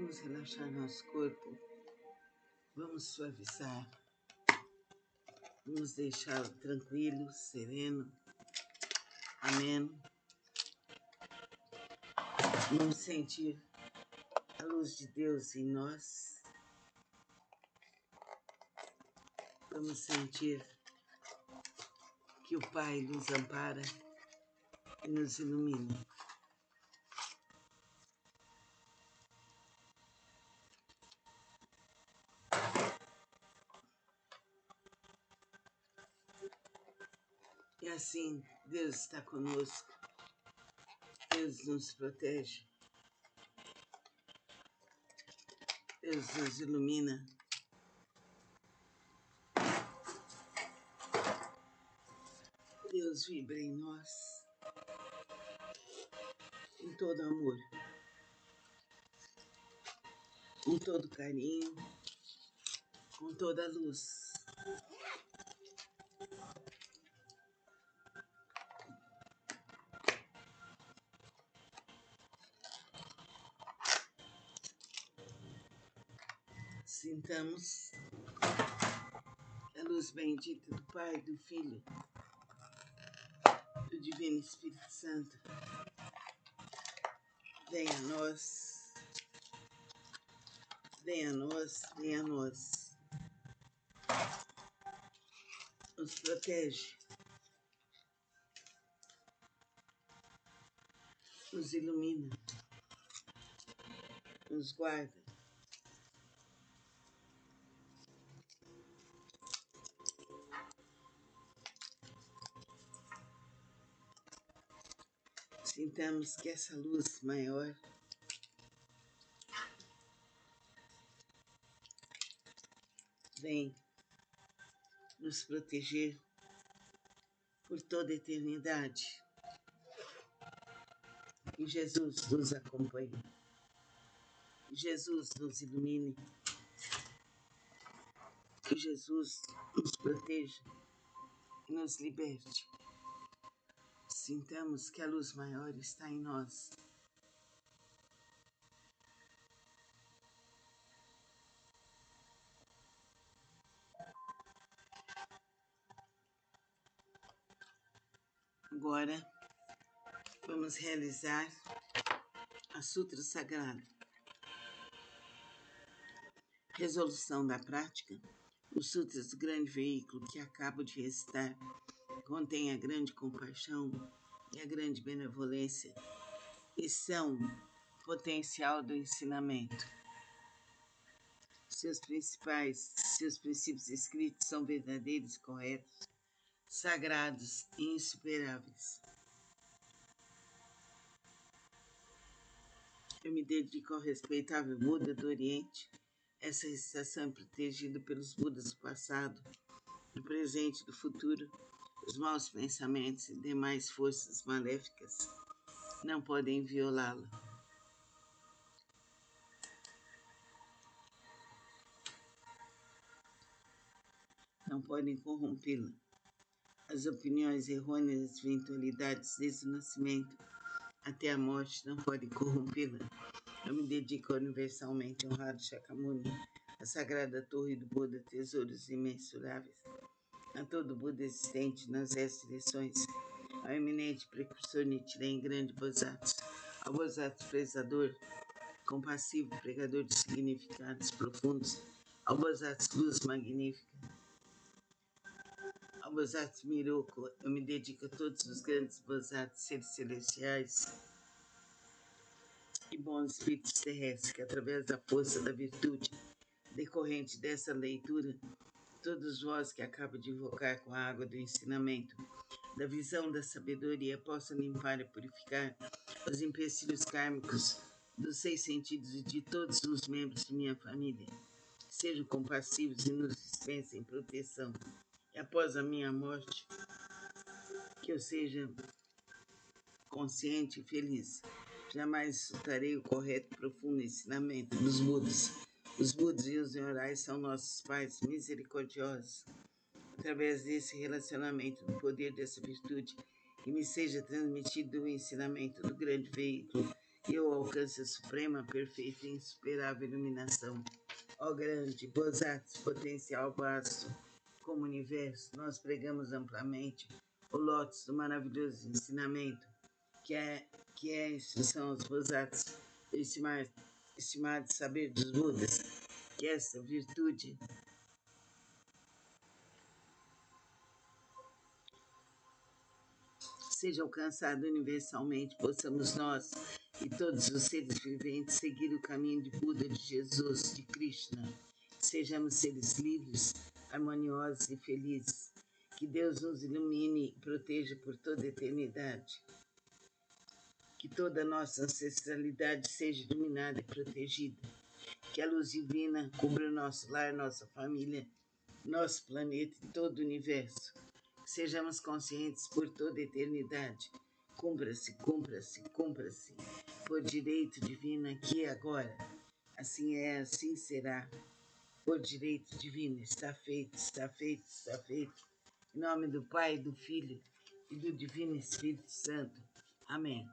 Vamos relaxar nosso corpo, vamos suavizar, vamos deixá-lo tranquilo, sereno, ameno. Vamos sentir a luz de Deus em nós. Vamos sentir que o Pai nos ampara e nos ilumina. E assim, Deus está conosco, Deus nos protege, Deus nos ilumina. Deus vibra em nós, com todo amor, com todo carinho, com toda luz. Sintamos a luz bendita do Pai, do Filho, do Divino Espírito Santo. Venha a nós, venha a nós, venha a nós. Nos protege, nos ilumina, nos guarda. Sintamos que essa luz maior vem nos proteger por toda a eternidade. Que Jesus nos acompanhe, que Jesus nos ilumine, que Jesus nos proteja e nos liberte. Sintamos que a luz maior está em nós. Agora, vamos realizar a Sutra Sagrada. Resolução da prática. Os sutras do grande veículo que acabo de recitar contém a grande compaixão e a grande benevolência e são potencial do ensinamento. Seus princípios escritos são verdadeiros, corretos, sagrados e insuperáveis. Eu me dedico ao respeitável Buda do Oriente. Essa recitação é protegida pelos Budas do passado, do presente e do futuro. Os maus pensamentos e demais forças maléficas não podem violá-la. Não podem corrompê-la. As opiniões errôneas das eventualidades desde o nascimento até a morte não podem corrompê-la. Eu me dedico universalmente ao honrado Shakyamuni, a sagrada torre do Buda, tesouros imensuráveis, a todo Buda existente nas 10 direções, ao eminente precursor Nichiren, grande Bosatsu, ao Bosatsu prezador, compassivo, pregador de significados profundos, ao Bosatsu luz magnífica, ao Bosatsu Miroku. Eu me dedico a todos os grandes Bosatsu, seres celestiais e bons espíritos terrestres, que através da força da virtude decorrente dessa leitura, todos vós que acabo de invocar com a água do ensinamento, da visão da sabedoria, possam limpar e purificar os empecilhos kármicos dos 6 sentidos e de todos os membros de minha família. Sejam compassivos e nos dispensem proteção. E após a minha morte, que eu seja consciente e feliz. Jamais insultarei o correto e profundo ensinamento dos Budas. Os Budas e os Nyorais são nossos pais misericordiosos. Através desse relacionamento, do poder dessa virtude, que me seja transmitido o ensinamento do grande veículo e eu alcance a suprema, perfeita e insuperável iluminação. Ó grande, Bosat, potencial vasto, como o universo, nós pregamos amplamente o lótus do maravilhoso ensinamento, que é a instrução aos Bosats, estimado saber dos Budas, que essa virtude seja alcançada universalmente, possamos nós e todos os seres viventes seguir o caminho de Buda, de Jesus, de Krishna. Sejamos seres livres, harmoniosos e felizes. Que Deus nos ilumine e proteja por toda a eternidade. Que toda a nossa ancestralidade seja iluminada e protegida. Que a luz divina cubra o nosso lar, nossa família, nosso planeta e todo o universo. Sejamos conscientes por toda a eternidade. Cumpra-se, cumpra-se, cumpra-se, por direito divino aqui e agora. Assim é, assim será. Por direito divino, está feito, está feito, está feito. Em nome do Pai, do Filho e do Divino Espírito Santo. Amém.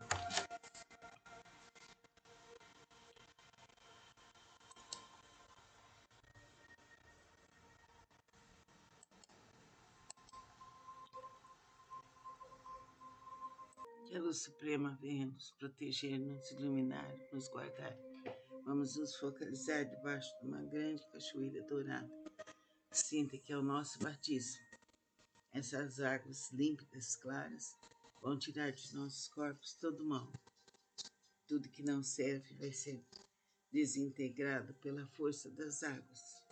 Que a luz suprema venha nos proteger, nos iluminar, nos guardar. Vamos nos focalizar debaixo de uma grande cachoeira dourada. Sinta que é o nosso batismo. Essas águas límpidas, claras, vão tirar de nossos corpos todo o mal. Tudo que não serve vai ser desintegrado pela força das águas.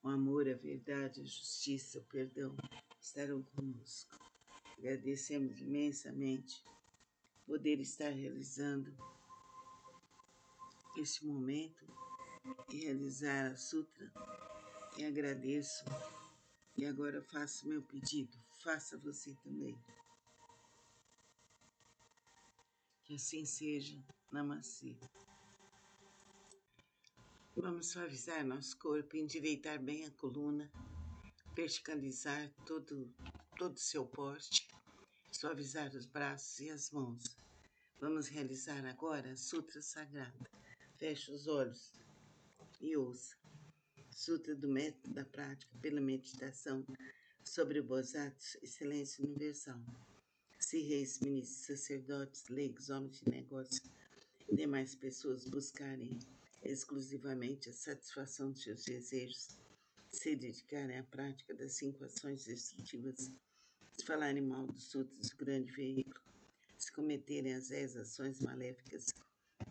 O amor, a verdade, a justiça, o perdão estarão conosco. Agradecemos imensamente poder estar realizando este momento e realizar a sutra. E agradeço. E agora faço meu pedido. Faça você também. Que assim seja. Namastê. Vamos suavizar nosso corpo, endireitar bem a coluna, verticalizar todo o seu poste, suavizar os braços e as mãos. Vamos realizar agora a Sutra Sagrada. Feche os olhos e ouça. Sutra do método da prática pela meditação sobre o Bosatsu e Silêncio Universal. Se reis, ministros, sacerdotes, leigos, homens de negócio e demais pessoas buscarem exclusivamente a satisfação de seus desejos, se dedicarem à prática das 5 ações destrutivas, se falarem mal dos sutras do grande veículo, se cometerem as 10 ações maléficas,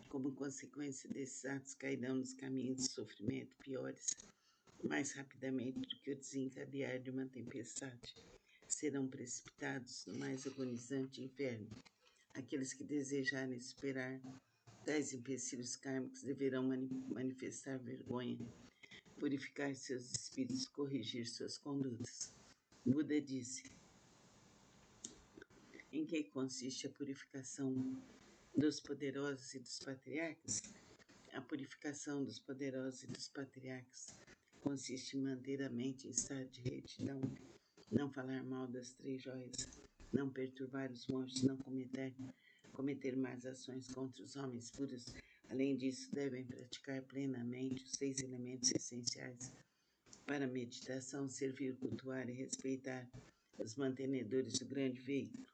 como consequência desses atos cairão nos caminhos de sofrimento piores, mais rapidamente do que o desencadear de uma tempestade. Serão precipitados no mais agonizante inferno. Aqueles que desejarem superar tais empecilhos kármicos deverão manifestar vergonha, purificar seus espíritos, corrigir suas condutas. Buda disse: em que consiste a purificação dos poderosos e dos patriarcas? A purificação dos poderosos e dos patriarcas consiste em manter a mente em estado de retidão, não falar mal das 3 joias, não perturbar os monges, não cometer más ações contra os homens puros. Além disso, devem praticar plenamente os 6 elementos essenciais para a meditação, servir, cultuar e respeitar os mantenedores do grande veículo.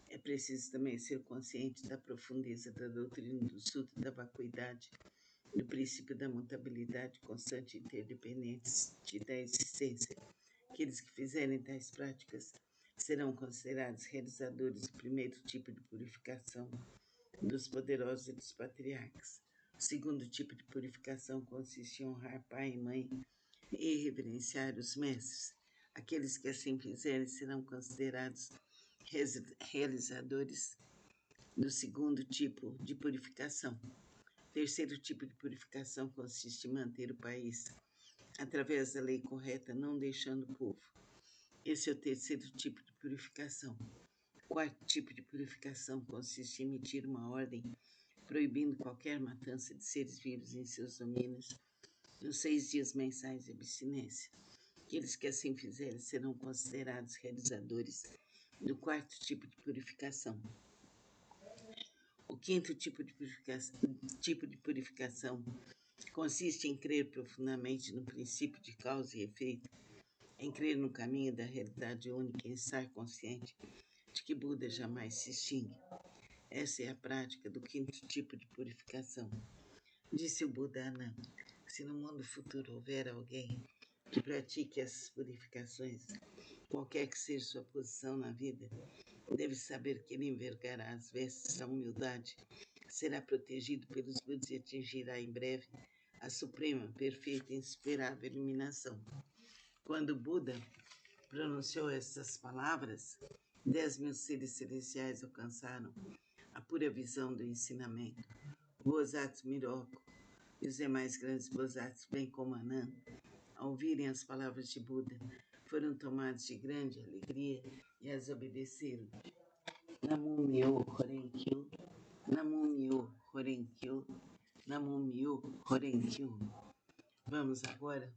É preciso também ser consciente da profundeza da doutrina do Sutra da vacuidade, do princípio da mutabilidade constante e interdependente da existência. Aqueles que fizerem tais práticas serão considerados realizadores do primeiro tipo de purificação dos poderosos e dos patriarcas. O segundo tipo de purificação consiste em honrar pai e mãe e reverenciar os mestres. Aqueles que assim fizerem serão considerados realizadores do segundo tipo de purificação. O terceiro tipo de purificação consiste em manter o país através da lei correta, não deixando o povo. Esse é o terceiro tipo de purificação. O quarto tipo de purificação consiste em emitir uma ordem proibindo qualquer matança de seres vivos em seus domínios nos 6 dias mensais de abstinência. Aqueles que assim fizerem serão considerados realizadores do quarto tipo de purificação. O quinto tipo de purificação consiste em crer profundamente no princípio de causa e efeito, em crer no caminho da realidade única e estar consciente de que Buda jamais se extingue. Essa é a prática do quinto tipo de purificação. Disse o Buda Anã: se no mundo futuro houver alguém que pratique essas purificações, qualquer que seja sua posição na vida, deve saber que ele envergará as vestes da humildade, será protegido pelos Budas e atingirá em breve a suprema, perfeita e insuperável iluminação. Quando Buda pronunciou essas palavras, 10.000 seres celestiais alcançaram a pura visão do ensinamento. O Bodhisattva Miroku e os demais grandes Bodhisattvas, bem como Anã, ao ouvirem as palavras de Buda, foram tomados de grande alegria e as obedeceram. Namo Myo Horen Kyo, Namo Myo Horen Kyo, Namo Myo Horen Kyo. Vamos agora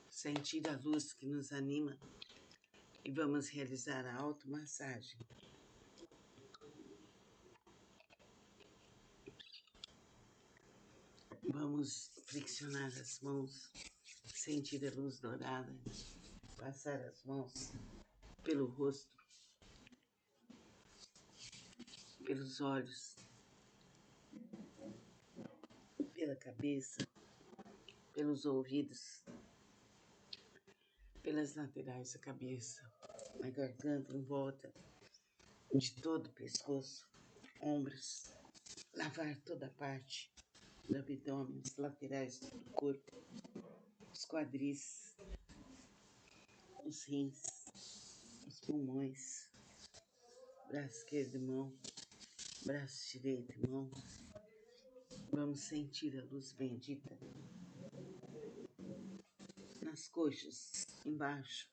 sentir a luz que nos anima e vamos realizar a automassagem. Vamos flexionar as mãos, sentir a luz dourada, passar as mãos pelo rosto, pelos olhos, pela cabeça, pelos ouvidos, pelas laterais da cabeça, na garganta, em volta de todo o pescoço, ombros, lavar toda a parte do abdômen, as laterais do corpo, os quadris, os rins, os pulmões, braço esquerdo e mão, braço direito e mão. Vamos sentir a luz bendita nas coxas, embaixo,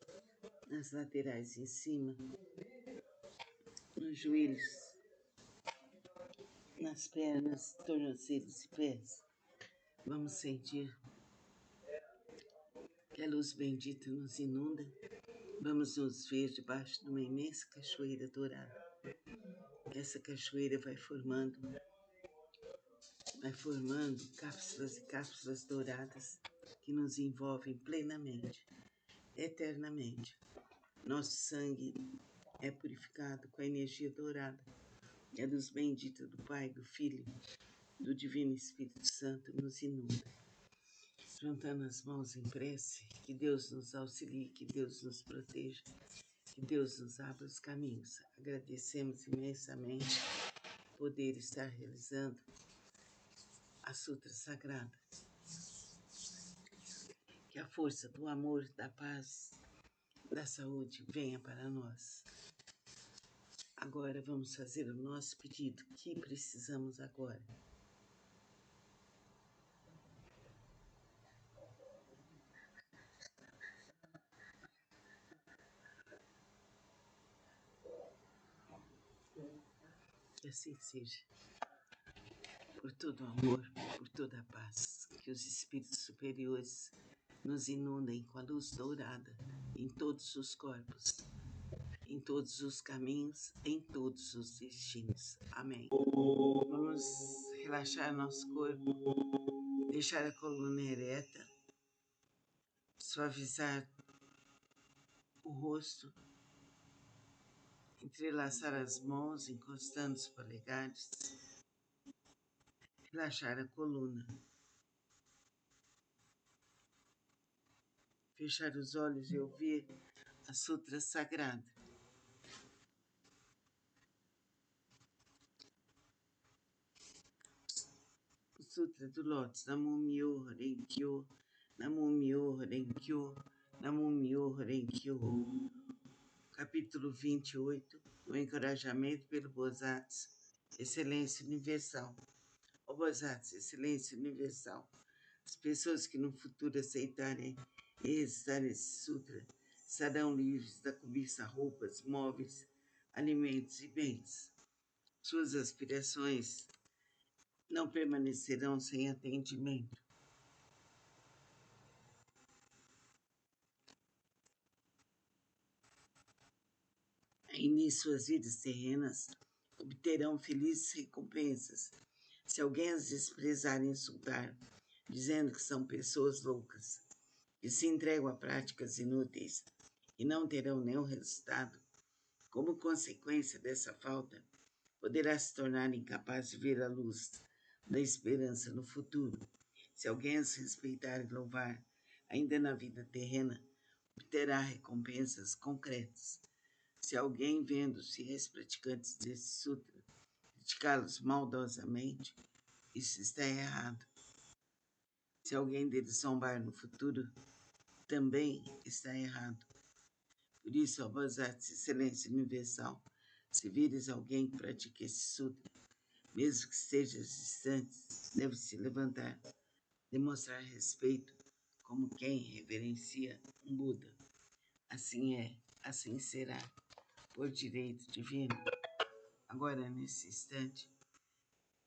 nas laterais em cima, nos joelhos, nas pernas, tornozelos e pés. Vamos sentir que a luz bendita nos inunda. Vamos nos ver debaixo de uma imensa cachoeira dourada. Essa cachoeira vai formando cápsulas e cápsulas douradas que nos envolvem plenamente, eternamente. Nosso sangue é purificado com a energia dourada. E a luz bendita do Pai, do Filho, do Divino Espírito Santo nos inunda. Juntando as mãos em prece, que Deus nos auxilie, que Deus nos proteja, que Deus nos abra os caminhos. Agradecemos imensamente poder estar realizando a Sutra Sagrada. Que a força do amor, da paz, da saúde venha para nós. Agora vamos fazer o nosso pedido. O que precisamos agora? Que assim seja. Por todo o amor, por toda a paz, que os espíritos superiores nos inundem com a luz dourada em todos os corpos, em todos os caminhos, em todos os destinos. Amém. Vamos relaxar nosso corpo, deixar a coluna ereta, suavizar o rosto, entrelaçar as mãos, encostando os polegares, relaxar a coluna, fechar os olhos e ouvir a Sutra Sagrada. O Sutra do Lótus, Namo Myo Horen Kyo, Namo Myo Horen Kyo, Namo Myo Horen Kyo. Capítulo 28, o encorajamento pelo Bodhisattva, excelência universal. Ó Bodhisattva, excelência universal, as pessoas que no futuro aceitarem e recitarem esse sutra estarão livres da cobiça, roupas, móveis, alimentos e bens. Suas aspirações não permanecerão sem atendimento. Em suas vidas terrenas, obterão felizes recompensas. Se alguém as desprezar e insultar, dizendo que são pessoas loucas, que se entregam a práticas inúteis e não terão nenhum resultado, como consequência dessa falta, poderá se tornar incapaz de ver a luz da esperança no futuro. Se alguém as respeitar e louvar, ainda na vida terrena, obterá recompensas concretas. Se alguém, vendo-se ex-praticantes desse sutra, criticá-los maldosamente, isso está errado. Se alguém deles zombar no futuro, também está errado. Por isso, ó Bodhisattva, Excelência Universal, se vires alguém que pratica esse sutra, mesmo que esteja distante, deve se levantar, demonstrar respeito como quem reverencia um Buda. Assim é, assim será, por direito divino. Agora, nesse instante,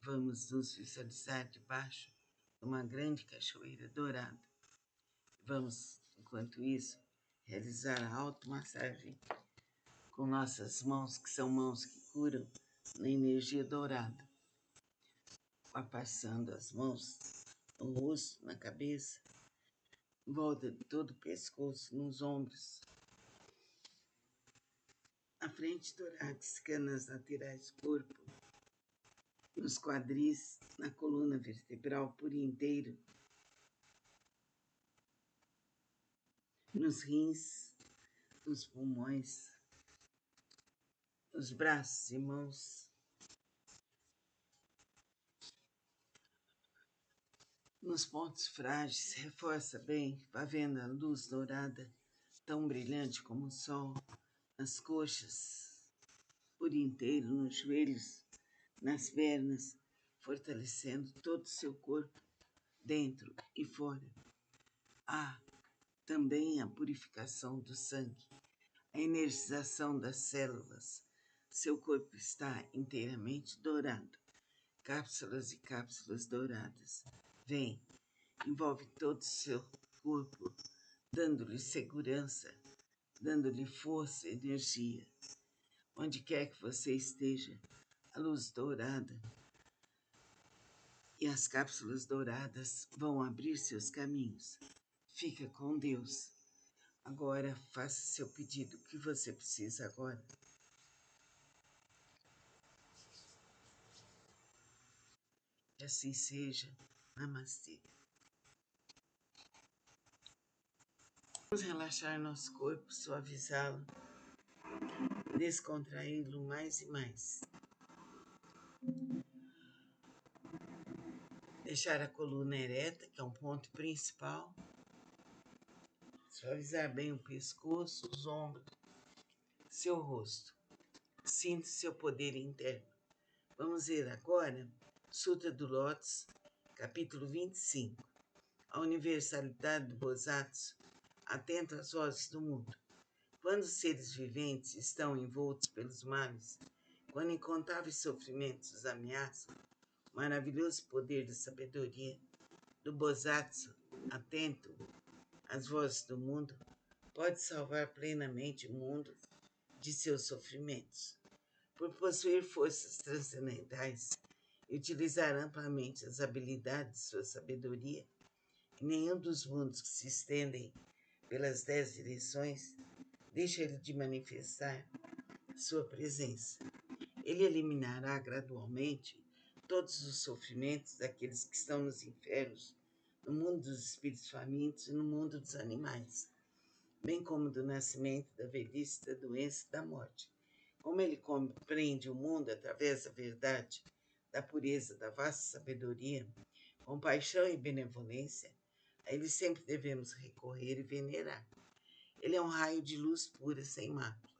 vamos nos visualizar debaixo de uma grande cachoeira dourada. Vamos, enquanto isso, realizar a automassagem com nossas mãos, que são mãos que curam na energia dourada. Vai passando as mãos no rosto, na cabeça, em volta de todo o pescoço, nos ombros, na frente torácica, nas laterais do corpo, nos quadris, na coluna vertebral por inteiro, nos rins, nos pulmões, nos braços e mãos, nos pontos frágeis. Reforça bem, vai vendo a luz dourada, tão brilhante como o sol, nas coxas, por inteiro, nos joelhos, nas pernas, fortalecendo todo o seu corpo, dentro e fora. Há também a purificação do sangue, a energização das células. Seu corpo está inteiramente dourado. Cápsulas e cápsulas douradas. Vem, envolve todo o seu corpo, dando-lhe segurança, dando-lhe força e energia. Onde quer que você esteja, a luz dourada e as cápsulas douradas vão abrir seus caminhos. Fica com Deus. Agora faça seu pedido. O que você precisa agora? Que assim seja. Namastê. Vamos relaxar nosso corpo, suavizá-lo, descontraí-lo mais e mais. Deixar a coluna ereta, que é um ponto principal. Suavizar bem o pescoço, os ombros, seu rosto. Sinta seu poder interno. Vamos ver agora Sutra do Lótus, capítulo 25. A universalidade do Bosatsu, atento às vozes do mundo. Quando os seres viventes estão envoltos pelos males, quando incontáveis sofrimentos os ameaçam, o maravilhoso poder da sabedoria do Bosatsu, atento às vozes do mundo, pode salvar plenamente o mundo de seus sofrimentos. Por possuir forças transcendentais e utilizar amplamente as habilidades de sua sabedoria, em nenhum dos mundos que se estendem pelas 10 direções deixa ele de manifestar sua presença. Ele eliminará gradualmente todos os sofrimentos daqueles que estão nos infernos, no mundo dos espíritos famintos e no mundo dos animais, bem como do nascimento, da velhice, da doença e da morte. Como ele compreende o mundo através da verdade, da pureza, da vasta sabedoria, compaixão e benevolência, a ele sempre devemos recorrer e venerar. Ele é um raio de luz pura, sem mácula,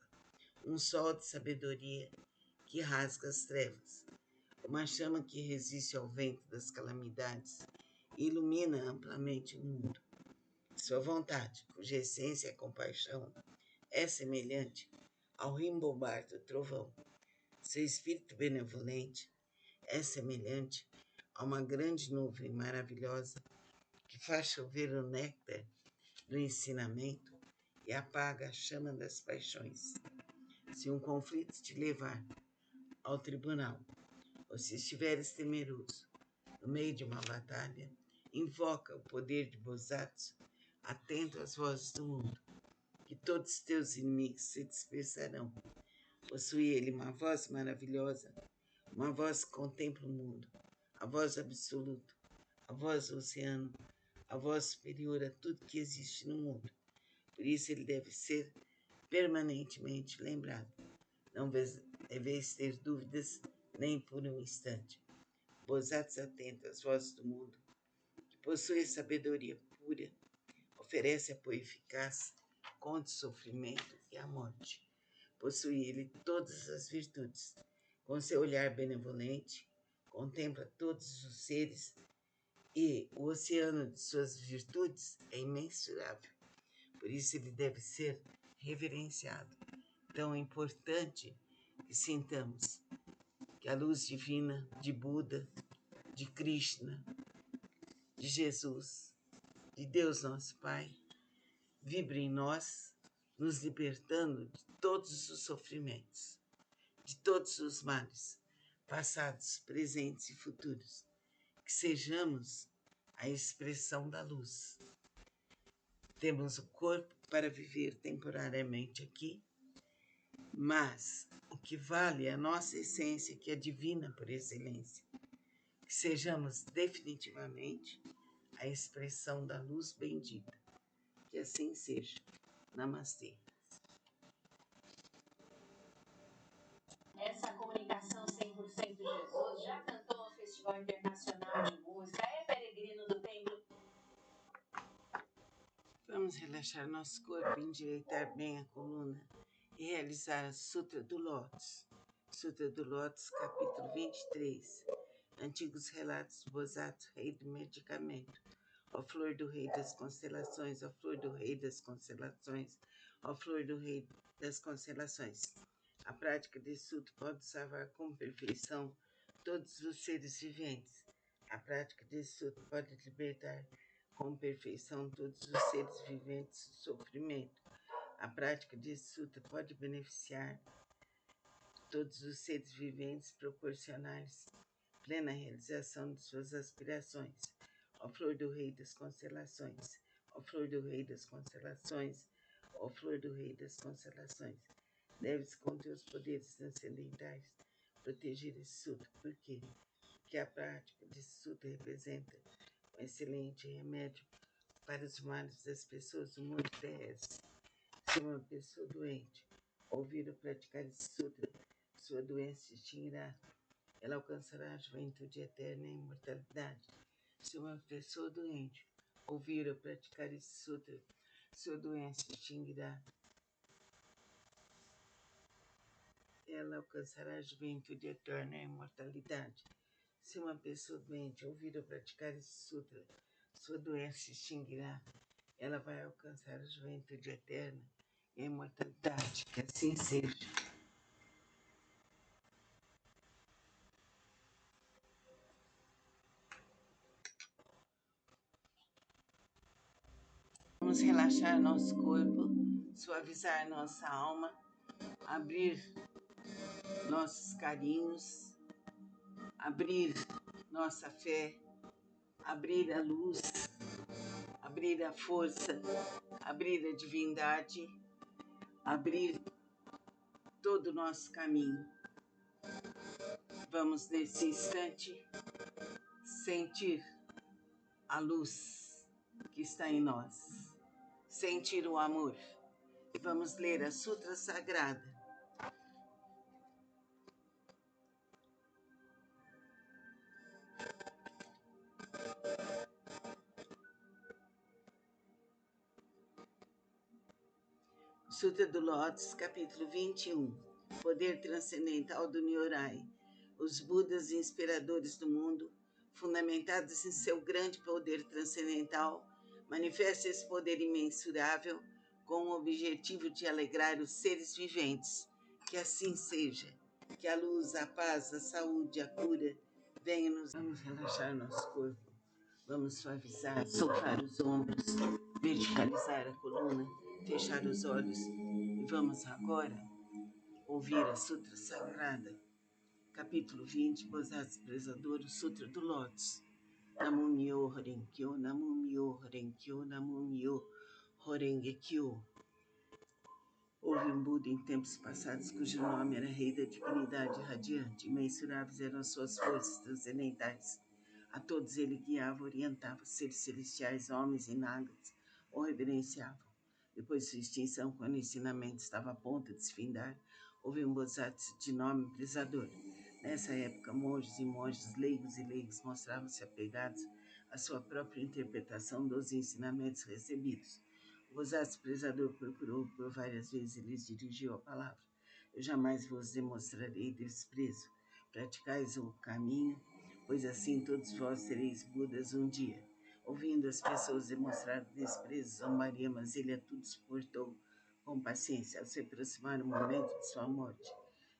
um sol de sabedoria que rasga as trevas, uma chama que resiste ao vento das calamidades e ilumina amplamente o mundo. Sua vontade, cuja essência é compaixão, é semelhante ao rimbobar do trovão. Seu espírito benevolente é semelhante a uma grande nuvem maravilhosa que faz chover o néctar do ensinamento e apaga a chama das paixões. Se um conflito te levar ao tribunal, ou se estiveres temeroso no meio de uma batalha, invoca o poder de Bosatsu, atento às vozes do mundo, que todos teus inimigos se dispersarão. Possui ele uma voz maravilhosa, uma voz que contempla o mundo, a voz absoluta, a voz do oceano, a voz superior a tudo que existe no mundo. Por isso ele deve ser permanentemente lembrado. Não deveis ter dúvidas nem por um instante. Bosatsu atento às vozes do mundo, que possui sabedoria pura, oferece apoio eficaz contra o sofrimento e a morte. Possui ele todas as virtudes. Com seu olhar benevolente, contempla todos os seres e o oceano de suas virtudes é imensurável. Por isso ele deve ser reverenciado. Então é importante que sintamos que a luz divina de Buda, de Krishna, de Jesus, de Deus nosso Pai, vibre em nós, nos libertando de todos os sofrimentos, de todos os males, passados, presentes e futuros. Que sejamos a expressão da luz. Temos o corpo para viver temporariamente aqui, mas o que vale é a nossa essência, que é divina por excelência. Que sejamos definitivamente a expressão da luz bendita. Que assim seja. Namastê. Essa comunicação 100% Jesus já cantou no Festival Internacional de Música, é peregrino do templo. Vamos relaxar nosso corpo, endireitar bem a coluna e realizar a Sutra do Lótus. Sutra do Lótus, capítulo 23. Antigos relatos do Bosatsu, rei do medicamento. Ó flor do rei das constelações, ó flor do rei das constelações, ó flor do rei das constelações. A prática desse sutra pode salvar com perfeição todos os seres viventes. A prática desse sutra pode libertar com perfeição todos os seres viventes do sofrimento. A prática desse sutra pode beneficiar todos os seres viventes, proporcionar-lhes plena realização de suas aspirações. Ó flor do rei das constelações, ó flor do rei das constelações, ó flor do rei das constelações. Deves com teus poderes transcendentais proteger esse sutra. Por quê? Porque a prática desse sutra representa um excelente remédio para os males das pessoas do mundo terrestre. Se uma pessoa doente ouvir ou praticar esse sutra, sua doença se extinguirá. Ela alcançará a juventude eterna e a imortalidade. Se uma pessoa doente ouvir ou praticar esse sutra, sua doença se extinguirá. Ela alcançará a juventude eterna e a imortalidade. Se uma pessoa doente ouvir ou praticar esse sutra, sua doença se extinguirá. Ela vai alcançar a juventude eterna e a imortalidade. Que assim seja. Vamos relaxar nosso corpo, suavizar nossa alma, abrir nossos carinhos, abrir nossa fé, abrir a luz, abrir a força, abrir a divindade, abrir todo o nosso caminho. Vamos, nesse instante, sentir a luz que está em nós, sentir o amor. E vamos ler a Sutra Sagrada. Sutra do Lótus, capítulo 21. Poder transcendental do Nyorai. Os Budas inspiradores do mundo, fundamentados em seu grande poder transcendental, manifestam esse poder imensurável com o objetivo de alegrar os seres viventes. Que assim seja. Que a luz, a paz, a saúde, a cura venham nos... Vamos relaxar nosso corpo. Vamos suavizar, soltar os ombros, verticalizar a coluna, fechar os olhos e vamos agora ouvir a Sutra Sagrada. Capítulo 20, Bodhisattva Prezador, o Sutra do Lótus. Namu-myo Horenkyo, Namu-myo Horenkyo, Namu-myo Horengekyo. Houve um Buda em tempos passados cujo nome era Rei da Divinidade Radiante. Imensuráveis eram as suas forças transcendentais. A todos ele guiava, orientava, seres celestiais, homens e nagas, o reverenciavam. Depois de sua extinção, quando o ensinamento estava a ponto de se findar, houve um Bodhisattva de nome Prezador. Nessa época, monges e monjas, leigos e leigos mostravam-se apegados à sua própria interpretação dos ensinamentos recebidos. O Bodhisattva Prezador procurou por várias vezes e lhes dirigiu a palavra. Eu jamais vos demonstrarei desprezo. Praticais o caminho, pois assim todos vós sereis Budas um dia. Ouvindo as pessoas demonstrar desprezo, zombaria, mas ele a tudo suportou com paciência. Ao se aproximar o momento de sua morte,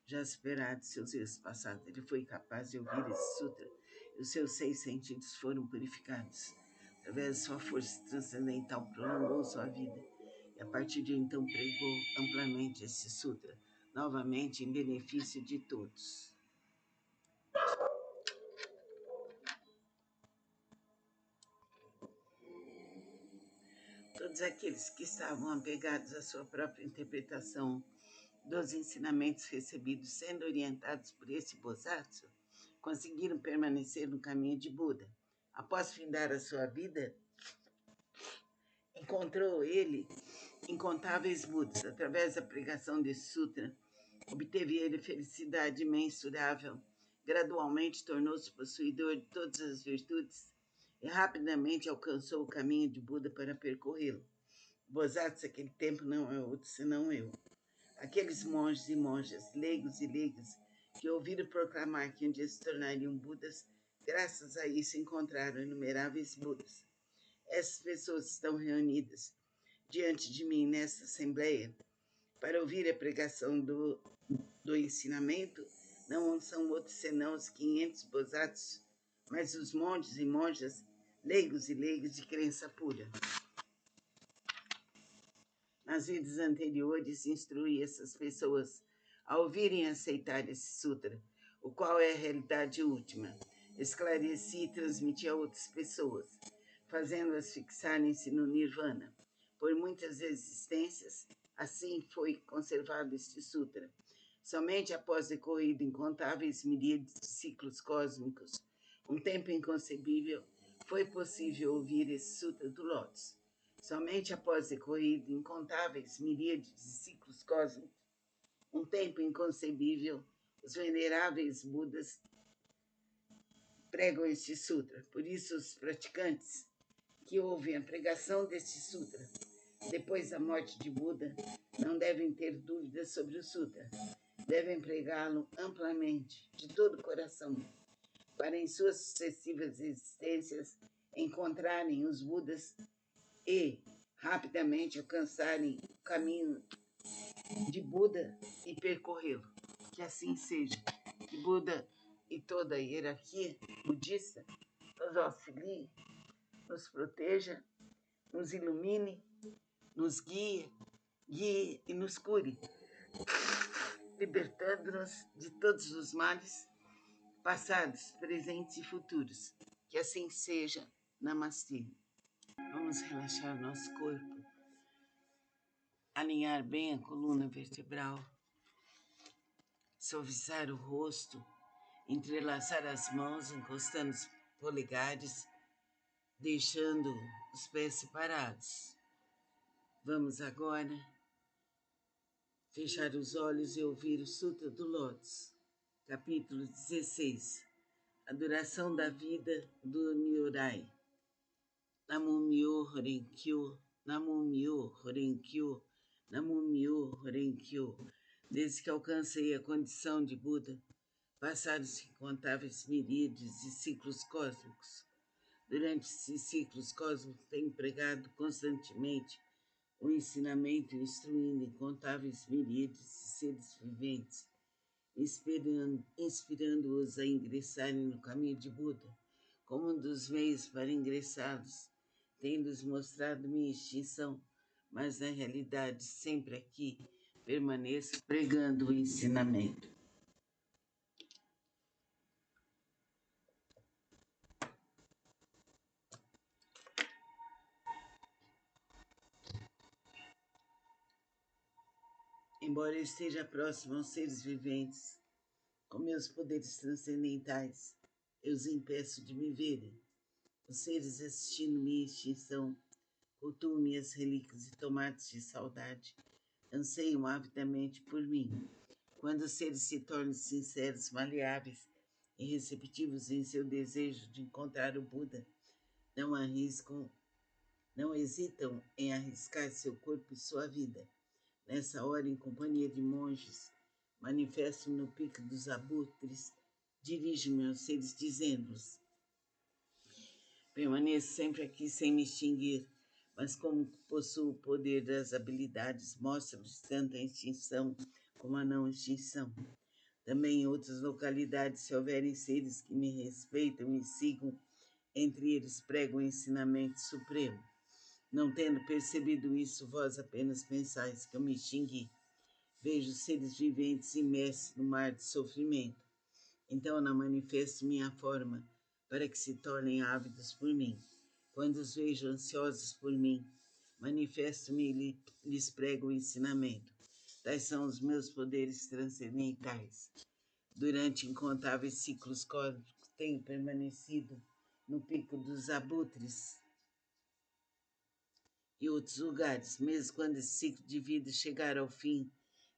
já superado seus erros passados, ele foi capaz de ouvir esse sutra e os seus 6 sentidos foram purificados. Através de sua força transcendental, prolongou sua vida e a partir de então pregou amplamente esse sutra, novamente em benefício de todos. Todos aqueles que estavam apegados à sua própria interpretação dos ensinamentos recebidos, sendo orientados por esse Bodhisattva, conseguiram permanecer no caminho de Buda. Após findar a sua vida, encontrou ele incontáveis Budas. Através da pregação desse sutra, obteve ele felicidade imensurável. Gradualmente tornou-se possuidor de todas as virtudes e rapidamente alcançou o caminho de Buda para percorrê-lo. Bodhisattva, aquele tempo, não é outro senão eu. Aqueles monges e monjas, leigos e leigas, que ouviram proclamar que um dia se tornariam Budas, graças a isso encontraram inumeráveis Budas. Essas pessoas estão reunidas diante de mim nesta assembleia para ouvir a pregação do ensinamento. Não são outros senão os 500 Bodhisattvas, mas os monges e monjas, leigos e leigas de crença pura. Nas vidas anteriores, instruí essas pessoas a ouvirem e aceitar esse sutra, o qual é a realidade última. Esclareci e transmiti a outras pessoas, fazendo-as fixarem-se no Nirvana. Por muitas existências, assim foi conservado este sutra. Somente após decorrido incontáveis miríades de ciclos cósmicos, um tempo inconcebível, foi possível ouvir esse sutra do Lótus. Somente após decorrido incontáveis miríades de ciclos cósmicos, um tempo inconcebível, os veneráveis Budas pregam este sutra. Por isso, os praticantes que ouvem a pregação deste sutra depois da morte de Buda não devem ter dúvidas sobre o sutra. Devem pregá-lo amplamente, de todo o coração, para em suas sucessivas existências encontrarem os Budas e rapidamente alcançarem o caminho de Buda e percorrê-lo. Que assim seja. Que Buda e toda a hierarquia budista nos auxilie, nos proteja, nos ilumine, nos guie e nos cure, libertando-nos de todos os males, passados, presentes e futuros. Que assim seja. Namastê. Vamos relaxar nosso corpo, alinhar bem a coluna vertebral, suavizar o rosto, entrelaçar as mãos, encostando os polegares, deixando os pés separados. Vamos agora fechar os olhos e ouvir o Sutra do Lótus, capítulo 16, a duração da vida do Nyorai. Namu-myo Horenkyo, Namu-myo Horenkyo, Namu-myo Horenkyo. Desde que alcancei a condição de Buda, passaram-se incontáveis miríades de ciclos cósmicos. Durante esses ciclos cósmicos, tenho pregado constantemente o ensinamento, instruindo incontáveis miríades de seres viventes, inspirando-os a ingressarem no caminho de Buda, como um dos meios para ingressá-los, tendo-os mostrado minha extinção, mas na realidade sempre aqui permaneço pregando o ensinamento. Embora eu esteja próximo aos seres viventes, com meus poderes transcendentais, eu os impeço de me verem. Os seres assistindo minha extinção, cultuam minhas relíquias e tomates de saudade, anseiam avidamente por mim. Quando os seres se tornam sinceros, maleáveis e receptivos em seu desejo de encontrar o Buda, não arriscam, não hesitam em arriscar seu corpo e sua vida. Nessa hora, em companhia de monges, manifesto-me no pico dos abutres, dirijo-me aos seres, dizendo-lhes: permaneço sempre aqui sem me extinguir, mas como possuo o poder das habilidades, mostro-lhes tanto a extinção como a não extinção. Também em outras localidades, se houverem seres que me respeitam e sigam, entre eles prego o ensinamento supremo. Não tendo percebido isso, vós apenas pensais que eu me extingui. Vejo seres viventes imersos no mar de sofrimento. Então não manifesto minha forma, para que se tornem ávidos por mim. Quando os vejo ansiosos por mim, manifesto-me e lhes prego o ensinamento. Tais são os meus poderes transcendentais. Durante incontáveis ciclos cósmicos, tenho permanecido no pico dos abutres e outros lugares, mesmo quando esse ciclo de vida chegar ao fim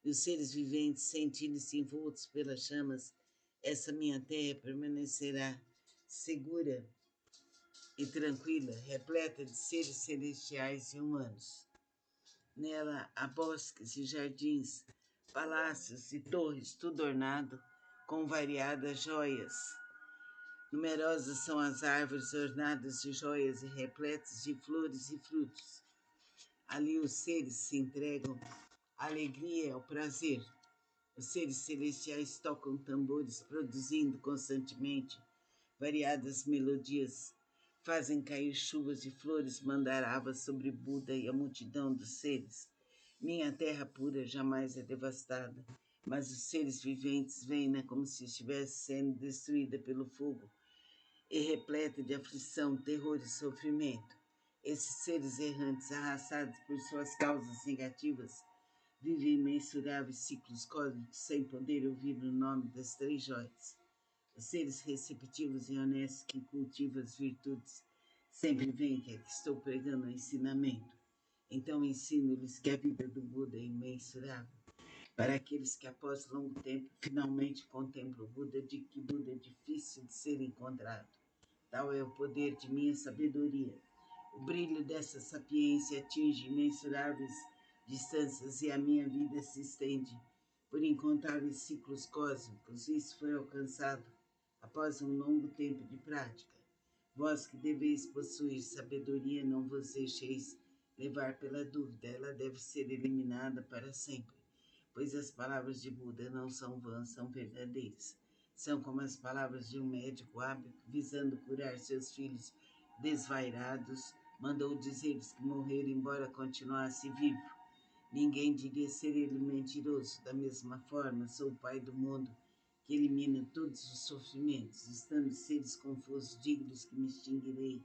e os seres viventes sentirem-se envoltos pelas chamas, essa minha terra permanecerá segura e tranquila, repleta de seres celestiais e humanos. Nela há bosques e jardins, palácios e torres, tudo ornado com variadas joias. Numerosas são as árvores ornadas de joias e repletas de flores e frutos. Ali os seres se entregam à alegria e ao prazer. Os seres celestiais tocam tambores, produzindo constantemente variadas melodias. Fazem cair chuvas de flores mandaravas sobre Buda e a multidão dos seres. Minha terra pura jamais é devastada, mas os seres viventes veem-na como se estivesse sendo destruída pelo fogo e repleta de aflição, terror e sofrimento. Esses seres errantes, arrastados por suas causas negativas, vivem imensuráveis ciclos cósmicos sem poder ouvir o nome das três joias. Os seres receptivos e honestos que cultivam as virtudes sempre veem que aqui estou pregando o ensinamento. Então ensino-lhes que a vida do Buda é imensurável. Para aqueles que após longo tempo finalmente contemplam o Buda, de que Buda é difícil de ser encontrado. Tal é o poder de minha sabedoria. O brilho dessa sapiência atinge imensuráveis distâncias e a minha vida se estende por incontáveis ciclos cósmicos. Isso foi alcançado após um longo tempo de prática. Vós que deveis possuir sabedoria, não vos deixeis levar pela dúvida, ela deve ser eliminada para sempre, pois as palavras de Buda não são vãs, são verdadeiras. São como as palavras de um médico hábil que, visando curar seus filhos desvairados, mandou dizer-lhes que morreram embora continuasse vivo. Ninguém diria ser ele mentiroso. Da mesma forma, sou o Pai do mundo, que elimina todos os sofrimentos, estando seres confusos, dignos que me extinguirei,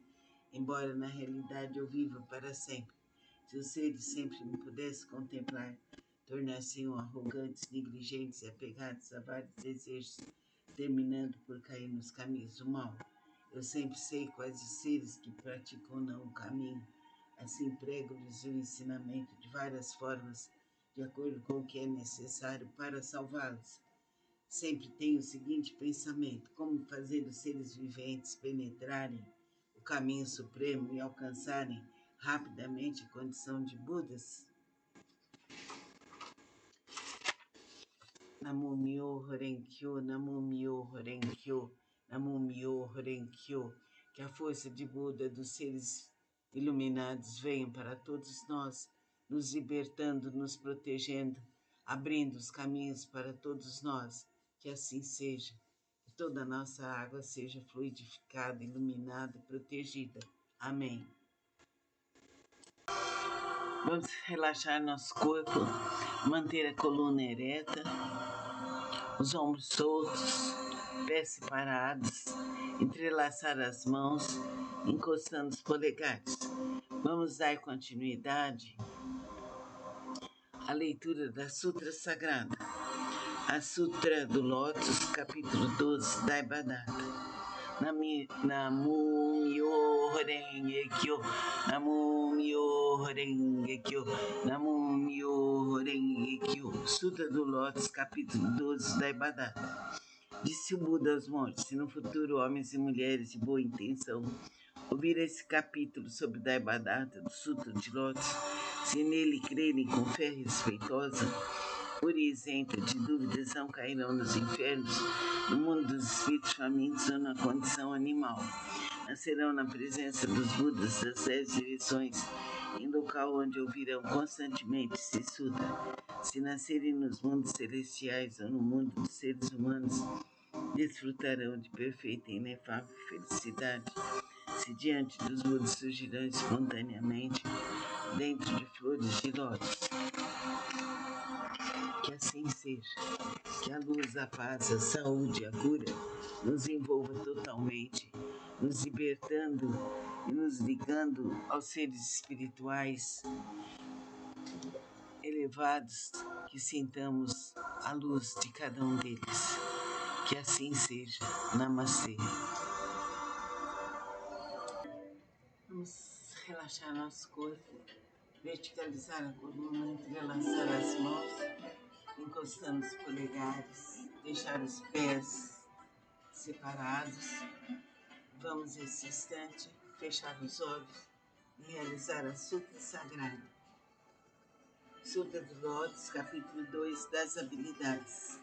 embora na realidade eu viva para sempre. Se os seres sempre me pudessem contemplar, tornar-se-iam arrogantes, negligentes e apegados a vários desejos, terminando por cair nos caminhos do mal. Eu sempre sei quais os seres que praticam não o caminho. Assim prego-lhes o ensinamento de várias formas, de acordo com o que é necessário para salvá-los. Sempre tenho o seguinte pensamento: como fazer os seres viventes penetrarem o caminho supremo e alcançarem rapidamente a condição de Budas? Namo Myoho Renkyo, Namo Myoho Renkyo, Namo Myoho Renkyo. Que a força de Buda dos seres iluminados venha para todos nós, nos libertando, nos protegendo, abrindo os caminhos para todos nós. Que assim seja. Que toda a nossa água seja fluidificada, iluminada e protegida. Amém. Vamos relaxar nosso corpo, manter a coluna ereta, os ombros soltos, pés separados, entrelaçar as mãos, encostando os polegares. Vamos dar continuidade a leitura da Sutra Sagrada, a Sutra do Lótus, capítulo 12, Daibadata. Namu-myoho Renge Kyo, Namu-myoho Renge Kyo, Namu-myoho Renge Kyo. Sutra do Lótus, capítulo 12, Daibadata. Disse o Buda aos monges: se no futuro homens e mulheres de boa intenção ouvir esse capítulo sobre Daibadata do Sutra de Lótus, se nele crerem com fé respeitosa, pura e isenta de dúvidas, não cairão nos infernos, no mundo dos espíritos famintos ou na condição animal. Nascerão na presença dos Budas das 10 direções, em local onde ouvirão constantemente esse sutra. Se nascerem nos mundos celestiais ou no mundo dos seres humanos, desfrutarão de perfeita e inefável felicidade. Se diante dos Budas surgirão espontaneamente dentro de flores de lótus. Que assim seja. Que a luz, a paz, a saúde, a cura nos envolva totalmente, nos libertando e nos ligando aos seres espirituais elevados, que sintamos a luz de cada um deles. Que assim seja. Namastê. Vamos relaxar nosso corpo, verticalizar a coluna, entrelaçar as mãos, encostando os polegares, deixar os pés separados. Vamos, nesse instante, fechar os olhos e realizar a Sutra Sagrada. Sutra do Lótus, capítulo 2, das habilidades.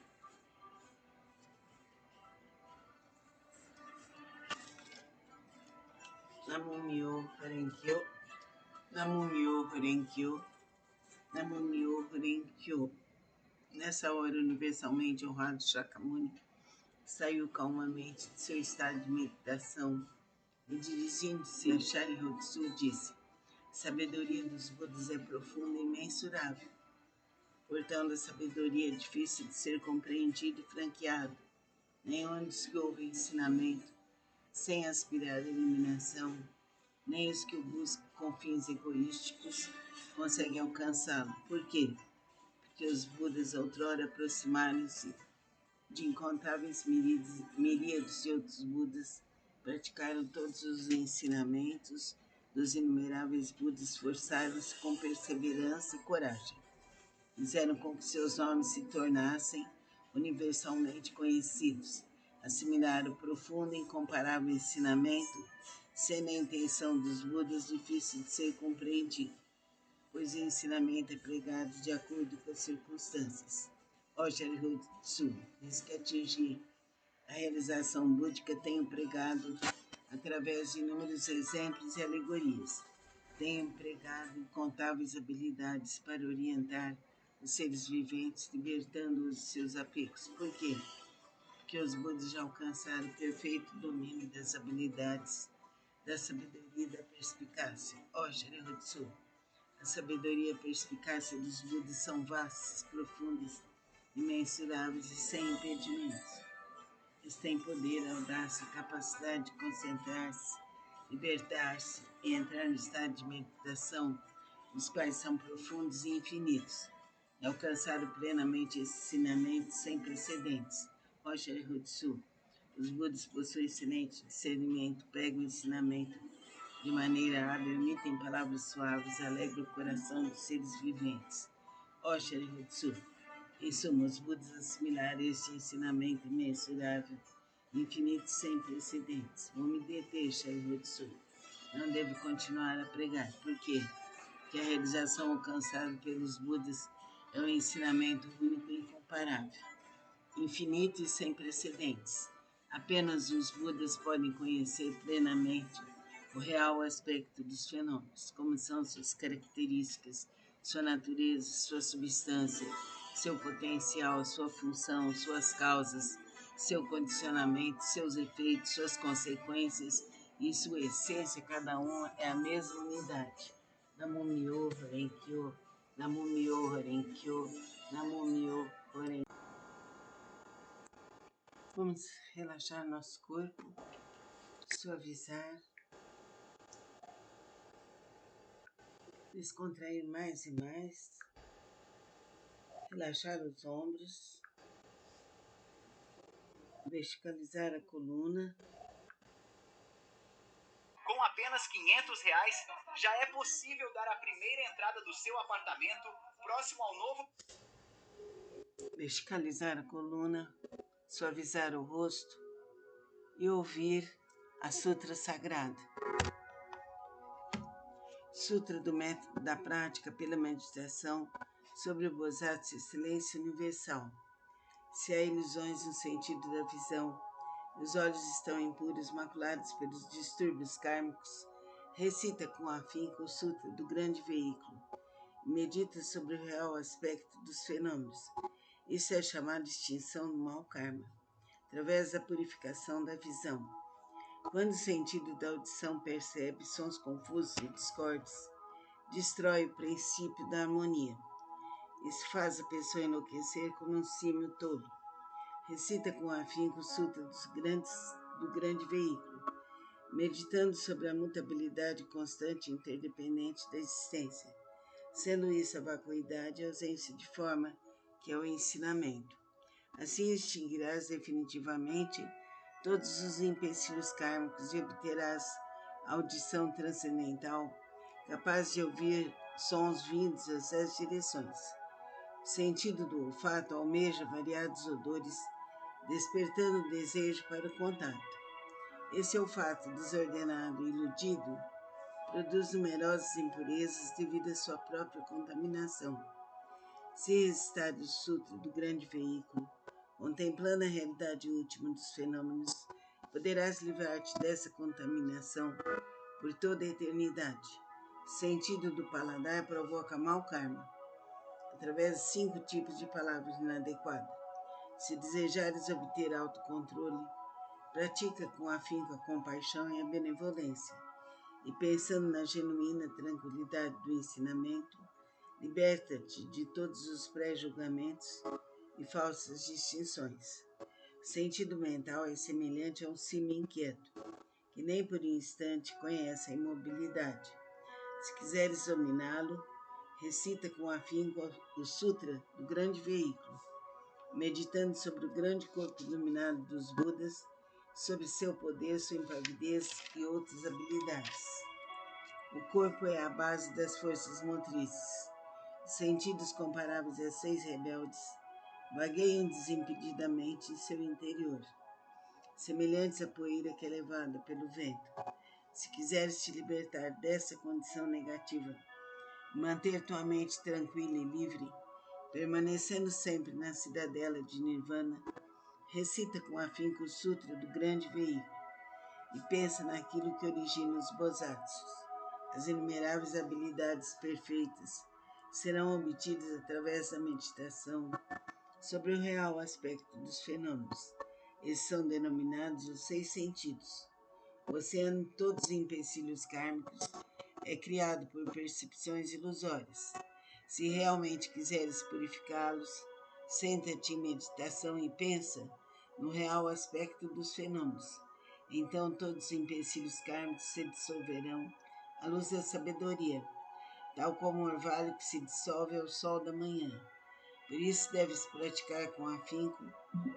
Namu-myoho Renge Kyo, Namu-myoho Renge Kyo, Namu-myoho Renge Kyo. Nessa hora, universalmente honrado Shakyamuni saiu calmamente de seu estado de meditação e, dirigindo-se a Sharyotsu, disse: a sabedoria dos Budas é profunda e imensurável. Portanto, a sabedoria é difícil de ser compreendida e franqueada. Nenhum dos que ouvem ensinamento sem aspirar à eliminação, nem os que o buscam com fins egoísticos conseguem alcançá-lo. Por quê? Porque os Budas outrora aproximaram-se de incontáveis miríades de outros Budas, praticaram todos os ensinamentos dos inumeráveis Budas, esforçaram-se com perseverança e coragem. Fizeram com que seus nomes se tornassem universalmente conhecidos. Assimilaram o profundo e incomparável ensinamento, sendo a intenção dos Budas difícil de ser compreendido, pois o ensinamento é pregado de acordo com as circunstâncias. Ó Sharyotsu, diz que atingir a realização búdica tenho pregado através de inúmeros exemplos e alegorias. Tenho empregado incontáveis habilidades para orientar os seres viventes, libertando-os de seus apegos. Por quê? Porque os Budas já alcançaram o perfeito domínio das habilidades, da sabedoria e da perspicácia. Ó Sharyotsu, a sabedoria e a perspicácia dos Budas são vastas, profundas, imensuráveis e sem impedimentos. Eles têm poder, audácia, capacidade de concentrar-se, libertar-se e entrar no estado de meditação, os quais são profundos e infinitos. E alcançaram plenamente esse ensinamento sem precedentes. Ó Sharyotsu, os Budas possuem excelente discernimento, pregam o ensinamento de maneira hábil, emitem palavras suaves, alegram o coração dos seres viventes. Ó Sharyotsu, em suma, os Budas assimilaram este ensinamento imensurável, infinito e sem precedentes. Vou me deter, Sharyotsu. Não devo continuar a pregar. Por quê? Porque a realização alcançada pelos Budas é um ensinamento único e incomparável, infinito e sem precedentes. Apenas os Budas podem conhecer plenamente o real aspecto dos fenômenos, como são suas características, sua natureza, sua substância, seu potencial, sua função, suas causas, seu condicionamento, seus efeitos, suas consequências e sua essência. Cada um é a mesma unidade. Namu-myoho Renge Kyo, Namu-myoho Renge Kyo, Namu-myoho Renge Kyo. Vamos relaxar nosso corpo, suavizar, descontrair mais e mais. Relaxar os ombros, verticalizar a coluna. Com apenas R$ 500, já é possível dar a primeira entrada do seu apartamento próximo ao novo... Verticalizar a coluna, suavizar o rosto e ouvir a Sutra Sagrada. Sutra do método da prática pela meditação sobre o Bodhisattva Silêncio Universal. Se há ilusões no sentido da visão, os olhos estão impuros, maculados pelos distúrbios kármicos, recita com afinco o Sutra do Grande Veículo e medita sobre o real aspecto dos fenômenos. Isso é chamado de extinção do mau karma, através da purificação da visão. Quando o sentido da audição percebe sons confusos e discordes, destrói o princípio da harmonia. Isso faz a pessoa enlouquecer como um símio tolo. Recita com afinco o Sutra do Grande Veículo, meditando sobre a mutabilidade constante e interdependente da existência, sendo isso a vacuidade e a ausência de forma, que é o ensinamento. Assim extinguirás definitivamente todos os empecilhos kármicos e obterás audição transcendental, capaz de ouvir sons vindos das 10 direções. O sentido do olfato almeja variados odores, despertando o desejo para o contato. Esse olfato desordenado e iludido produz numerosas impurezas devido à sua própria contaminação. Se recitar o Sutra do Grande Veículo, contemplando a realidade última dos fenômenos, poderás livrar-te dessa contaminação por toda a eternidade. O sentido do paladar provoca mau karma, através de 5 tipos de palavras inadequadas. Se desejares obter autocontrole, pratica com afinco a compaixão e a benevolência, e pensando na genuína tranquilidade do ensinamento, liberta-te de todos os pré-julgamentos e falsas distinções. O sentido mental é semelhante a um símio inquieto, que nem por um instante conhece a imobilidade. Se quiseres dominá-lo, recita com afinco o Sutra do Grande Veículo, meditando sobre o grande corpo iluminado dos Budas, sobre seu poder, sua impavidez e outras habilidades. O corpo é a base das forças motrizes. Sentidos comparáveis a 6 rebeldes vagueiam desimpedidamente em seu interior, semelhantes à poeira que é levada pelo vento. Se quiseres te libertar dessa condição negativa, manter tua mente tranquila e livre, permanecendo sempre na cidadela de Nirvana, recita com afinco o Sutra do Grande Veículo e pensa naquilo que origina os Bodhisattvas. As inumeráveis habilidades perfeitas serão obtidas através da meditação sobre o real aspecto dos fenômenos. Esses são denominados os 6 sentidos. O oceano de todos os empecilhos kármicos é criado por percepções ilusórias. Se realmente quiseres purificá-los, senta-te em meditação e pensa no real aspecto dos fenômenos. Então todos os empecilhos kármicos se dissolverão à luz da sabedoria, tal como o orvalho que se dissolve ao sol da manhã. Por isso deves praticar com afinco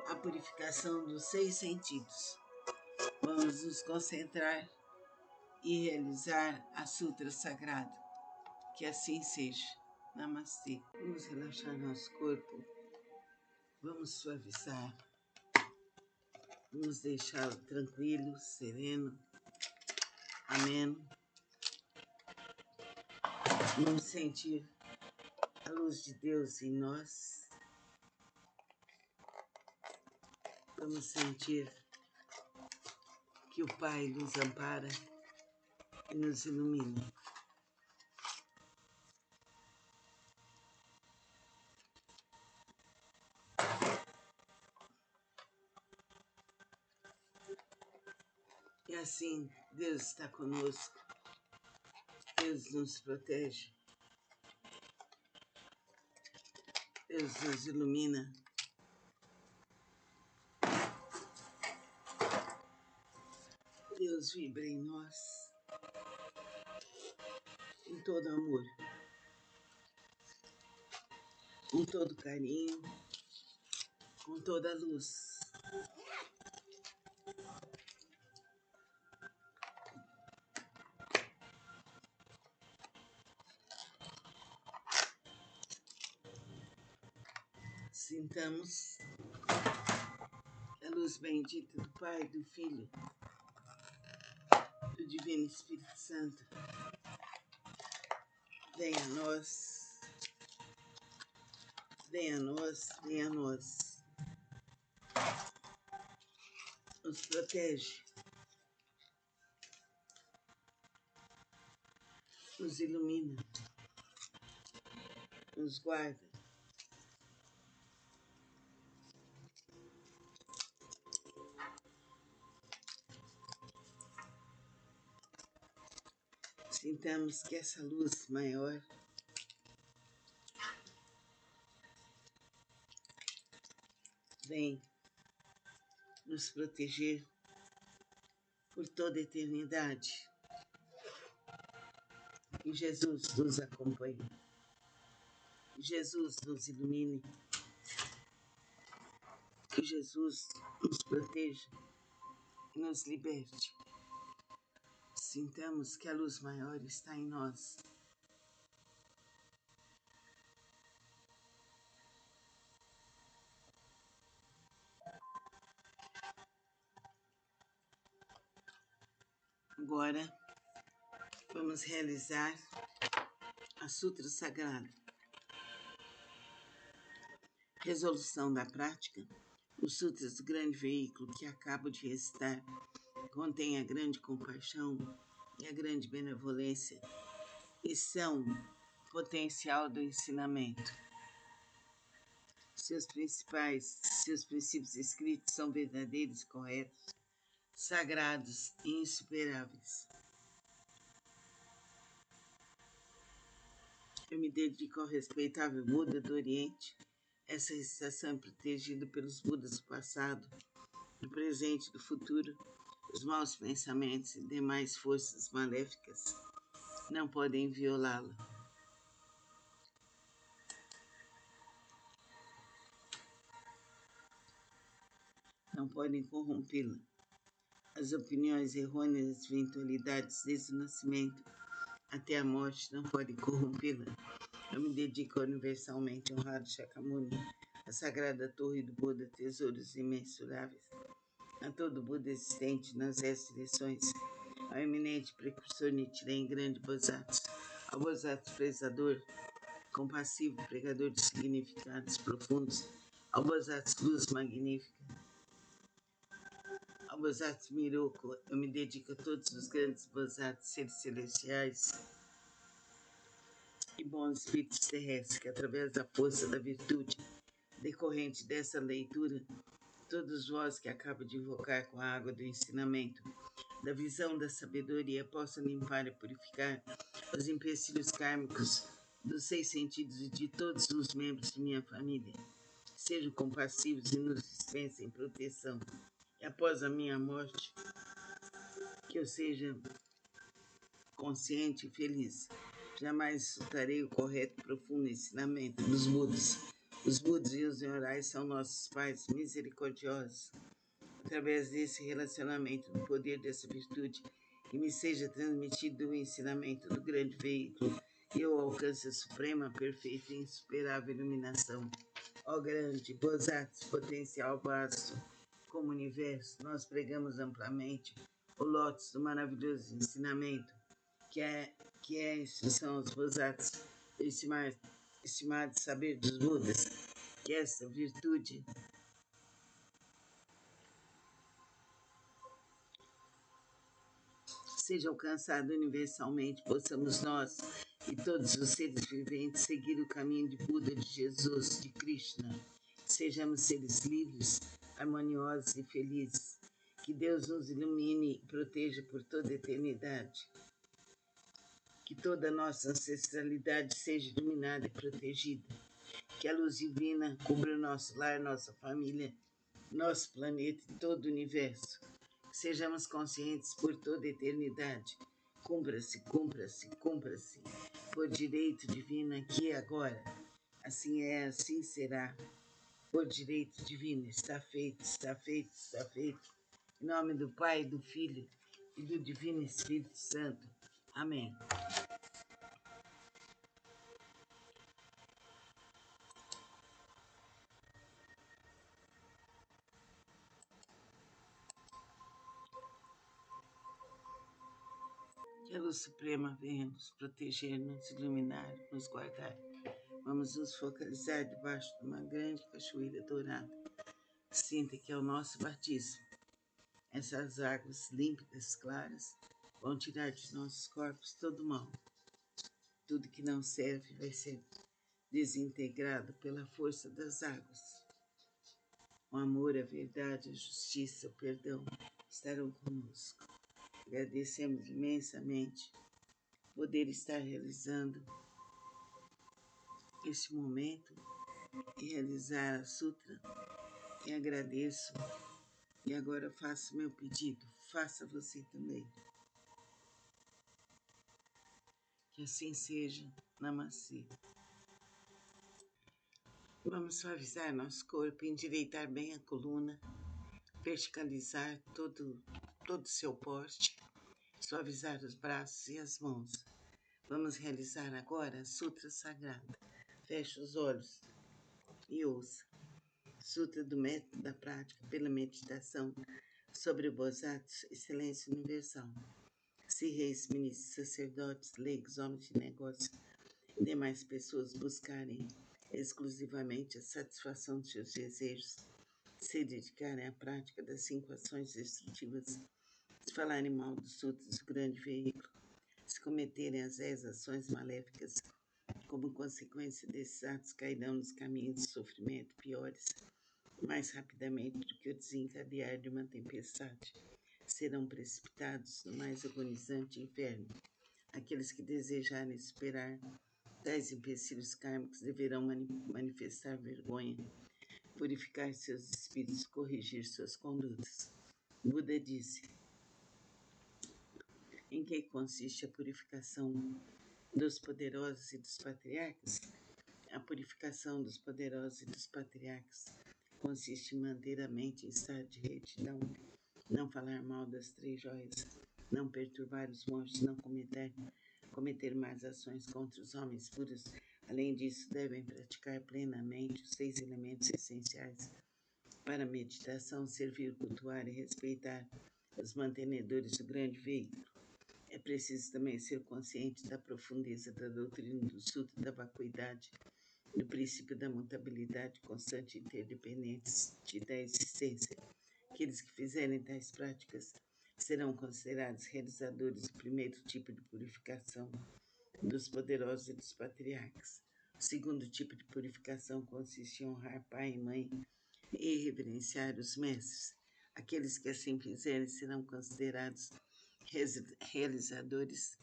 a purificação dos 6 sentidos. Vamos nos concentrar e realizar a Sutra Sagrada. Que assim seja. Namastê. Vamos relaxar nosso corpo. Vamos suavizar. Vamos deixá-lo tranquilo, sereno, ameno. Vamos sentir a luz de Deus em nós. Vamos sentir que o Pai nos ampara e nos ilumina. E assim, Deus está conosco. Deus nos protege. Deus nos ilumina. Deus vibra em nós, em todo amor. com todo carinho, com toda a luz. Sintamos a luz bendita do Pai, do Filho, do Divino Espírito Santo. Venha a nós, venha a nós, venha a nós. Nos protege, nos ilumina, nos guarda. Sintamos que essa luz maior vem nos proteger por toda a eternidade. Que Jesus nos acompanhe, que Jesus nos ilumine, que Jesus nos proteja e nos liberte. Sintamos que a luz maior está em nós. Agora, vamos realizar a Sutra Sagrada. Resolução da prática. Os sutras do grande veículo que acabo de recitar contêm a grande compaixão e a grande benevolência e são potencial do ensinamento. Seus princípios escritos são verdadeiros, corretos, sagrados e insuperáveis. Eu me dedico ao respeitável Buda do Oriente. Essa recitação é protegida pelos Budas do passado, do presente e do futuro. Os maus pensamentos e demais forças maléficas não podem violá-la. Não podem corrompê-la. As opiniões errôneas das eventualidades desde o nascimento até a morte não podem corrompê-la. Eu me dedico universalmente ao honrado Shakyamuni, a sagrada torre do Buda, tesouros imensuráveis, a todo Buda existente nas 10 direções, ao eminente precursor Nichiren, grande Bosatsu, ao Bosatsu prezador, compassivo, pregador de significados profundos, ao Bosatsu luz magnífica, ao Bosatsu Miroku. Eu me dedico a todos os grandes Bosatsu, seres celestiais e bons espíritos terrestres, que através da força da virtude decorrente dessa leitura, todos vós que acabo de invocar com a água do ensinamento, da visão da sabedoria, possam limpar e purificar os empecilhos kármicos dos 6 sentidos e de todos os membros de minha família. Sejam compassivos e nos dispensem proteção. E após a minha morte, que eu seja consciente e feliz. Jamais soltarei o correto e profundo ensinamento dos Budas. Os Budas e os Nyorais são nossos pais misericordiosos. Através desse relacionamento, do poder dessa virtude, que me seja transmitido o ensinamento do grande veículo e eu alcance a suprema, perfeita e insuperável iluminação. Ó grande Bosatsu, potencial vasto, como o universo, nós pregamos amplamente o lótus do maravilhoso ensinamento, que é a instrução aos Bosatsu, do estimado saber dos Budas, que essa virtude seja alcançada universalmente, possamos nós e todos os seres viventes seguir o caminho de Buda, de Jesus, de Krishna. Sejamos seres livres, harmoniosos e felizes. Que Deus nos ilumine e proteja por toda a eternidade. Que toda a nossa ancestralidade seja iluminada e protegida. Que a luz divina cubra o nosso lar, nossa família, nosso planeta e todo o universo. Que sejamos conscientes por toda a eternidade. Cumpra-se, cumpra-se, cumpra-se, por direito divino aqui e agora. Assim é, assim será. Por direito divino, está feito, está feito, está feito. Em nome do Pai, do Filho e do Divino Espírito Santo. Amém. Que a luz suprema venha nos proteger, nos iluminar, nos guardar. Vamos nos focalizar debaixo de uma grande cachoeira dourada. Sinta que é o nosso batismo. Essas águas límpidas, claras, vão tirar de nossos corpos todo o mal. Tudo que não serve vai ser desintegrado pela força das águas. O amor, a verdade, a justiça, o perdão estarão conosco. Agradecemos imensamente poder estar realizando este momento e realizar a sutra. E agradeço. E agora faço meu pedido. Faça você também. Que assim seja. Namastê. Vamos suavizar nosso corpo, endireitar bem a coluna, verticalizar todo o seu poste, suavizar os braços e as mãos. Vamos realizar agora a Sutra Sagrada. Feche os olhos e ouça. Sutra do método da prática pela meditação sobre o Bodhisattva e silêncio universal. Se reis, ministros, sacerdotes, leigos, homens de negócio e demais pessoas buscarem exclusivamente a satisfação de seus desejos, se dedicarem à prática das 5 ações destrutivas, se falarem mal dos sutras do grande veículo, se cometerem as 10 ações maléficas, como consequência desses atos cairão nos caminhos de sofrimento piores, mais rapidamente do que o desencadear de uma tempestade. Serão precipitados no mais agonizante inferno. Aqueles que desejarem superar tais empecilhos kármicos deverão manifestar vergonha, purificar seus espíritos, corrigir suas condutas. Buda disse: em que consiste a purificação dos poderosos e dos patriarcas? A purificação dos poderosos e dos patriarcas consiste em manter a mente em estado de retidão, não falar mal das 3 joias, não perturbar os monges, não cometer más ações contra os homens puros. Além disso, devem praticar plenamente os 6 elementos essenciais para a meditação, servir, cultuar e respeitar os mantenedores do grande veículo. É preciso também ser consciente da profundeza da doutrina do Sutra da vacuidade, do princípio da mutabilidade constante e interdependente da existência. Aqueles que fizerem tais práticas serão considerados realizadores do primeiro tipo de purificação dos poderosos e dos patriarcas. O segundo tipo de purificação consiste em honrar pai e mãe e reverenciar os mestres. Aqueles que assim fizerem serão considerados realizadores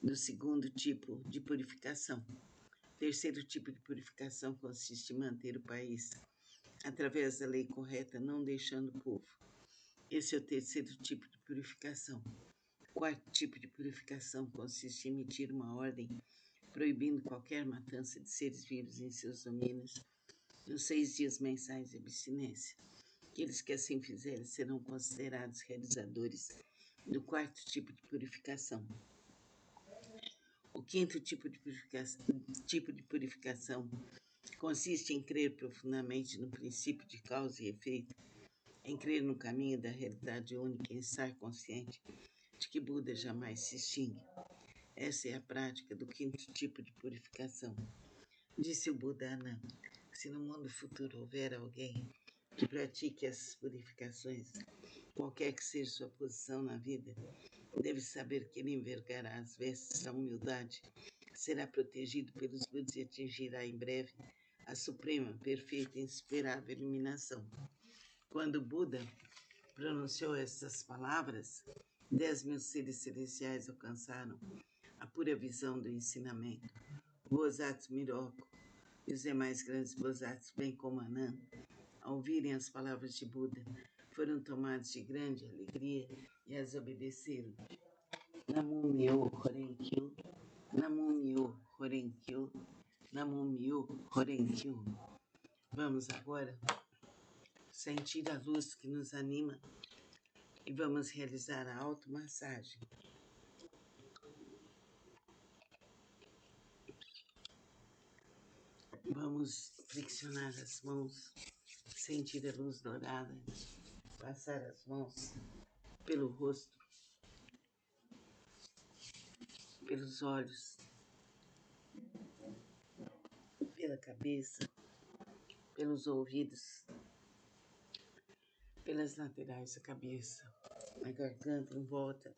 do segundo tipo de purificação. O terceiro tipo de purificação consiste em manter o país através da lei correta, não deixando o povo. Esse é o terceiro tipo de purificação. O quarto tipo de purificação consiste em emitir uma ordem proibindo qualquer matança de seres vivos em seus domínios nos 6 dias mensais de abstinência. Aqueles que assim fizerem serão considerados realizadores do quarto tipo de purificação. O quinto tipo de purificação consiste em crer profundamente no princípio de causa e efeito, em crer no caminho da realidade única, em estar consciente de que Buda jamais se extingue. Essa é a prática do quinto tipo de purificação. Disse o Buda Ananda: se no mundo futuro houver alguém que pratique essas purificações, qualquer que seja sua posição na vida, deve saber que ele envergará as vestes da humildade, será protegido pelos Budas e atingirá em breve a suprema, perfeita e insuperável iluminação. Quando Buda pronunciou essas palavras, 10.000 seres celestiais alcançaram a pura visão do ensinamento. O Bodhisattva Miroku e os demais grandes Bodhisattvas, bem como Ananda, ao ouvirem as palavras de Buda, foram tomados de grande alegria e as obedeceram. Namu Myo Horen Kyo, Namu Myo Horen Kyo, Namum Myo Horenkyo. Vamos agora sentir a luz que nos anima e vamos realizar a automassagem. Vamos flexionar as mãos, sentir a luz dourada, passar as mãos pelo rosto, pelos olhos, pela cabeça, pelos ouvidos, pelas laterais da cabeça, na garganta, em volta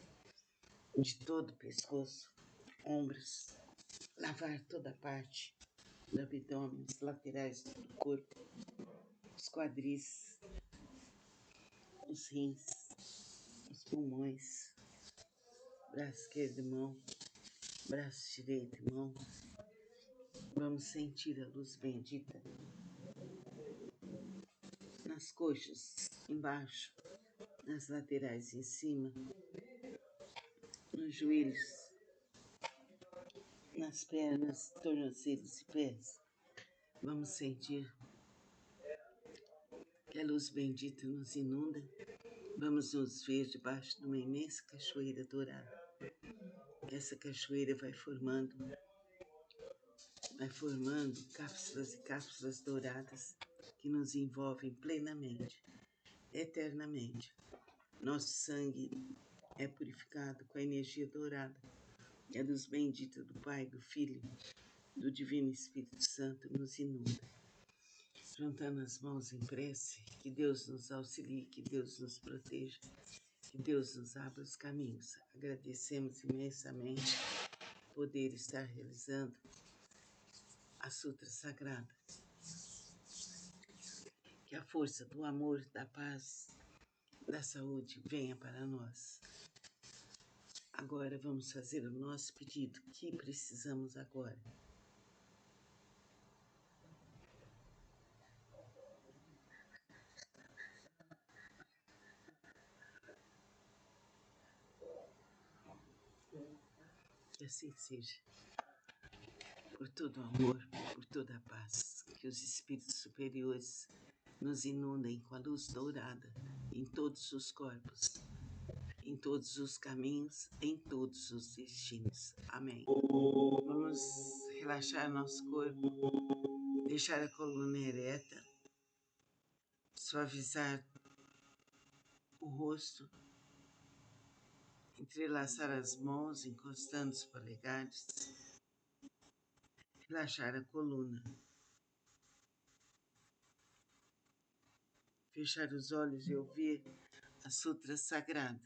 de todo o pescoço, ombros, lavar toda a parte do abdômen, as laterais do corpo, os quadris, os rins, os pulmões, braço esquerdo e mão, braço direito e mão. Vamos sentir a luz bendita nas coxas, embaixo, nas laterais em cima, nos joelhos, nas pernas, tornozelos e pés. Vamos sentir que a luz bendita nos inunda. Vamos nos ver debaixo de uma imensa cachoeira dourada. Essa cachoeira vai formando cápsulas e cápsulas douradas que nos envolvem plenamente, eternamente. Nosso sangue é purificado com a energia dourada e a luz bendita do Pai, do Filho, do Divino Espírito Santo nos inunda. Juntando as mãos em prece, que Deus nos auxilie, que Deus nos proteja, que Deus nos abra os caminhos. Agradecemos imensamente poder estar realizando a Sutra Sagrada. Que a força do amor, da paz, da saúde venha para nós. Agora vamos fazer o nosso pedido. O que precisamos agora? Que assim seja. Por todo o amor, por toda a paz, que os espíritos superiores nos inundem com a luz dourada em todos os corpos, em todos os caminhos, em todos os destinos. Amém. Vamos relaxar nosso corpo, deixar a coluna ereta, suavizar o rosto, entrelaçar as mãos, encostando os polegares, relaxar a coluna, fechar os olhos e ouvir a Sutra Sagrada.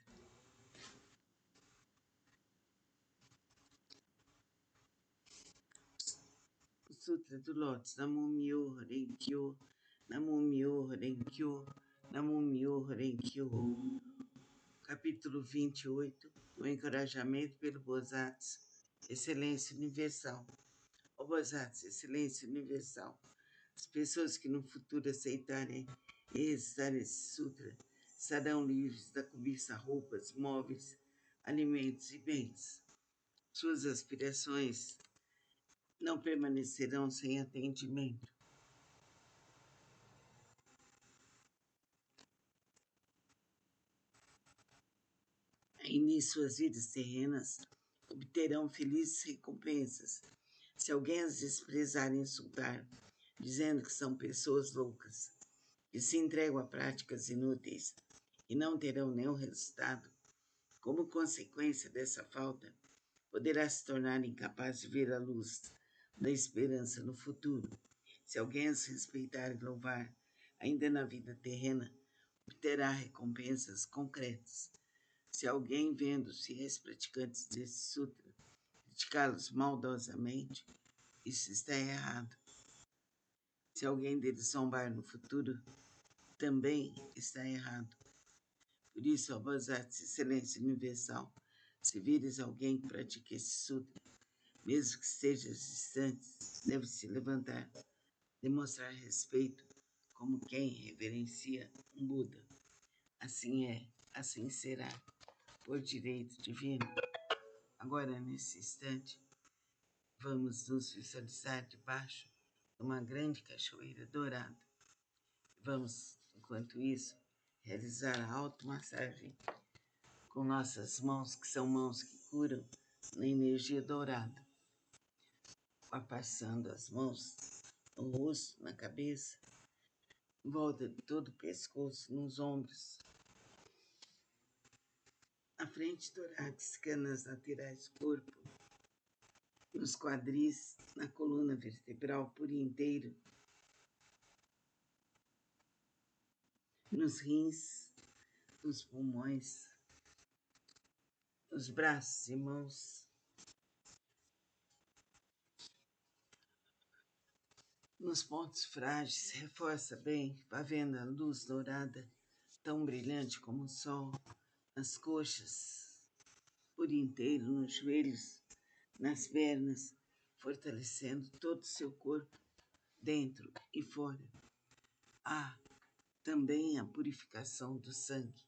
O Sutra do Lótus, Namum Myo Horenkyo, Namum Myo Horenkyo, Namum Myo Horenkyo. Capítulo 28, o encorajamento pelo Bosatsu, Excelência Universal. Ó Bosatsu, Excelência Universal, as pessoas que no futuro aceitarem e recitarem esse sutra estarão livres da cobiça, roupas, móveis, alimentos e bens. Suas aspirações não permanecerão sem atendimento. Em suas vidas terrenas, obterão felizes recompensas. Se alguém as desprezar e insultar, dizendo que são pessoas loucas, que se entregam a práticas inúteis e não terão nenhum resultado, como consequência dessa falta, poderá se tornar incapaz de ver a luz da esperança no futuro. Se alguém as respeitar e louvar, ainda na vida terrena, obterá recompensas concretas. Se alguém, vendo-se ex-praticantes desse sutra, criticá-los maldosamente, isso está errado. Se alguém deles zombar no futuro, também está errado. Por isso, ó Bosatsu, Excelência Universal, se vires alguém que pratica esse sutra, mesmo que esteja distante, deve se levantar, demonstrar respeito como quem reverencia um Buda. Assim é, assim será, por direito divino. Agora, nesse instante, Vamos nos visualizar debaixo de uma grande cachoeira dourada. Vamos, enquanto isso, realizar a automassagem com nossas mãos, que são mãos que curam na energia dourada. Passando as mãos no rosto, na cabeça, em volta de todo o pescoço, nos ombros, na frente torácica, nas laterais do corpo, nos quadris, na coluna vertebral por inteiro, nos rins, nos pulmões, nos braços e mãos, nos pontos frágeis. Reforça bem, vai vendo a luz dourada, tão brilhante como o sol, nas coxas, por inteiro, nos joelhos, nas pernas, fortalecendo todo o seu corpo, dentro e fora. Há também a purificação do sangue,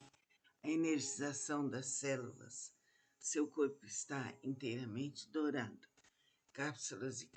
a energização das células. Seu corpo está inteiramente dourado. Cápsulas e